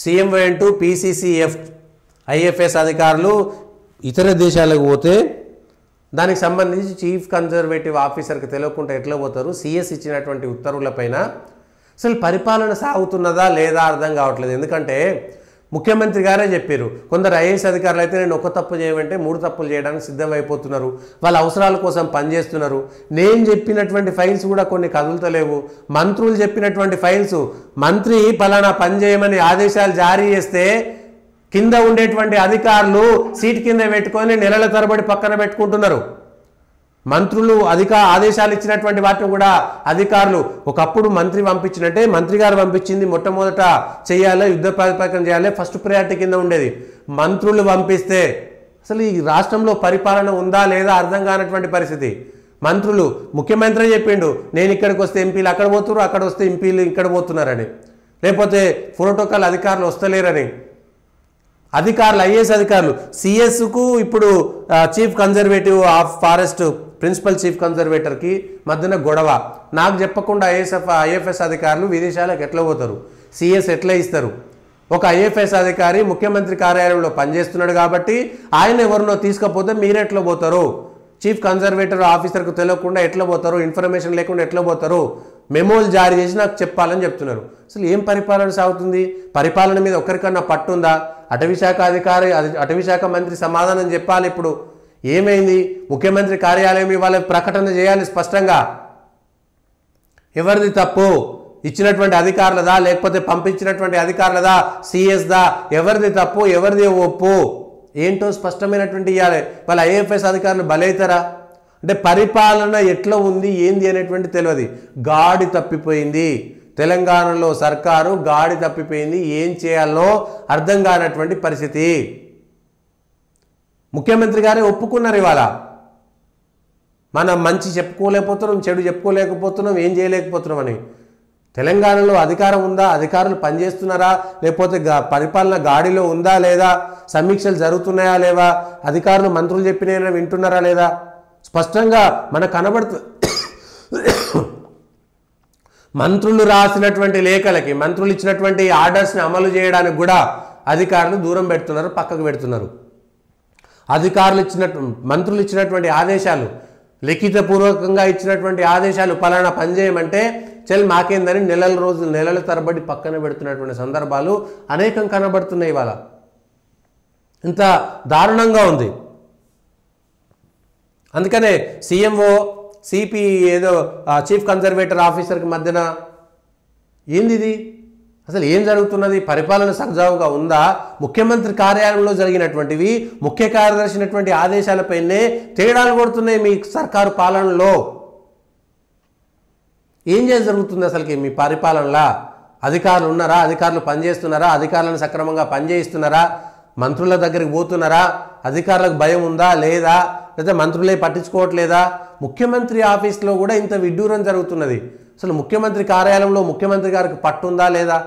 CM వెంటూ PCCF IFS అధికారులు ఇతర దేశాలకు పోతే దానికి సంబంధించి చీఫ్ కన్జర్వేటివ్ ఆఫీసర్కి తెలియకుండా ఎట్లా పోతారు? సిఎస్ ఇచ్చినటువంటి ఉత్తర్వులపైన అసలు పరిపాలన సాగుతున్నదా లేదా అర్థం కావట్లేదు. ఎందుకంటే ముఖ్యమంత్రి గారే చెప్పారు, కొందరు ఐఏఎస్ అధికారులు అయితే నేను ఒక తప్పు చేయమంటే 3 తప్పులు చేయడానికి సిద్ధమైపోతున్నారు, వాళ్ళ అవసరాల కోసం పనిచేస్తున్నారు. నేను చెప్పినటువంటి ఫైల్స్ కూడా కొన్ని కదులుతలేవు. మంత్రులు చెప్పినటువంటి ఫైల్స్, మంత్రి పలానా పని చేయమని ఆదేశాలు జారీ చేస్తే కింద ఉండేటువంటి అధికారులు సీట్ కింద పెట్టుకొని నెలల తరబడి పక్కన పెట్టుకుంటున్నారు. మంత్రులు ఆదేశాలు ఇచ్చినటువంటి వాటిని కూడా అధికారులు ఒకప్పుడు మంత్రి పంపించినట్టే మంత్రి గారు పంపించింది మొట్టమొదట చేయాలి, యుద్ధ ప్రాతిపదికన చేయాలి, ఫస్ట్ ప్రయారిటీ కింద ఉండేది. మంత్రులు పంపిస్తే అసలు ఈ రాష్ట్రంలో పరిపాలన ఉందా లేదా అర్థం కానటువంటి పరిస్థితి. మంత్రులు ముఖ్యమంత్రి చెప్పిండు, నేను ఇక్కడికి వస్తే ఎంపీలు అక్కడ పోతున్నారు, అక్కడ వస్తే ఎంపీలు ఇక్కడ పోతున్నారని, లేకపోతే ప్రోటోకాల్ అధికారులు వస్తలేరని. అధికారులు ఐఏఎస్ అధికారులు సిఎస్కు ఇప్పుడు chief conservative of forest principal chief కన్జర్వేటర్కి మధ్యన గొడవ. నాకు చెప్పకుండా ఐఎఫ్ఎస్ అధికారులు విదేశాలకు ఎట్లా పోతారు? సిఎస్ ఎట్లా ఇస్తారు? ఒక ఐఎఫ్ఎస్ అధికారి ముఖ్యమంత్రి కార్యాలయంలో పనిచేస్తున్నాడు కాబట్టి ఆయన ఎవరినో తీసుకపోతే మీరెట్లా పోతారు? చీఫ్ కన్జర్వేటర్ ఆఫీసర్కు తెలియకుండా ఎట్లా పోతారు? ఇన్ఫర్మేషన్ లేకుండా ఎట్లా పోతారు? మెమోలు జారీ చేసి నాకు చెప్పాలని చెప్తున్నారు. అసలు ఏం పరిపాలన సాగుతుంది? పరిపాలన మీద ఒక్కరికన్నా పట్టుందా? అటవీశాఖ అధికారి, అటవీశాఖ మంత్రి సమాధానం చెప్పాలి. ఇప్పుడు ఏమైంది? ముఖ్యమంత్రి కార్యాలయం ఇవాళ ప్రకటన చేయాలి స్పష్టంగా. ఎవరిది తప్పు? ఇచ్చినటువంటి అధికారులదా లేకపోతే పంపించినటువంటి అధికారులదా, సిఎస్దా? ఎవరిది తప్పు, ఎవరిది ఒప్పు ఏంటో స్పష్టమైనటువంటి ఇవ్వాలి. వాళ్ళ ఐఎఫ్ఎస్ అధికారులు బలైతారా? అంటే పరిపాలన ఎట్లా ఉంది ఏంది అనేటువంటి తెలియదు. గాడి తప్పిపోయింది తెలంగాణలో, సర్కారు గాడి తప్పిపోయింది. ఏం చేయాలో అర్థం కానటువంటి పరిస్థితి. ముఖ్యమంత్రి గారే ఒప్పుకున్నారు ఇవాళ, మనం మంచి చెప్పుకోలేకపోతున్నాం, చెడు చెప్పుకోలేకపోతున్నాం, ఏం చేయలేకపోతున్నాం అని. తెలంగాణలో అధికారం ఉందా? అధికారులు పనిచేస్తున్నారా? లేకపోతే పరిపాలన గాడిలో ఉందా లేదా? సమీక్షలు జరుగుతున్నాయా లేవా? అధికారులు మంత్రులు చెప్పిన వింటున్నారా లేదా? స్పష్టంగా మనకు కనబడుతుంది. మంత్రులు రాసినటువంటి లేఖలకి, మంత్రులు ఇచ్చినటువంటి ఆర్డర్స్ని అమలు చేయడానికి కూడా అధికారులు దూరం పెడుతున్నారు, పక్కకు పెడుతున్నారు. మంత్రులు ఇచ్చినటువంటి ఆదేశాలు, లిఖితపూర్వకంగా ఇచ్చినటువంటి ఆదేశాలు పలానా పని చేయమంటే చల్ మాకేందని నెలల తరబడి పక్కన పెడుతున్నటువంటి సందర్భాలు అనేకం కనబడుతున్నాయి. ఇవాళ ఇంత దారుణంగా ఉంది. అందుకనే సీఎంఓ సిపి ఏదో చీఫ్ కన్జర్వేటర్ ఆఫీసర్కి మధ్యన ఏంది ఇది? అసలు ఏం జరుగుతున్నది? పరిపాలన సజావుగా ఉందా? ముఖ్యమంత్రి కార్యాలయంలో జరిగినటువంటివి, ముఖ్య కార్యదర్శి అయినటువంటి ఆదేశాలపైనే తేడాలు కొడుతున్నాయి మీ సర్కారు పాలనలో. ఏం జరుగుతుంది అసలుకి మీ పరిపాలనలో? అధికారులు ఉన్నారా? అధికారులు పనిచేస్తున్నారా? అధికారులను సక్రమంగా పనిచేయిస్తున్నారా? మంత్రుల దగ్గరికి పోతున్నారా? అధికారులకు భయం ఉందా లేదా? లేదా మంత్రులే పట్టించుకోవట్లేదా? ముఖ్యమంత్రి ఆఫీస్లో కూడా ఇంత విడ్డూరం జరుగుతున్నది. అసలు ముఖ్యమంత్రి కార్యాలయంలో ముఖ్యమంత్రి గారికి పట్టుందా లేదా?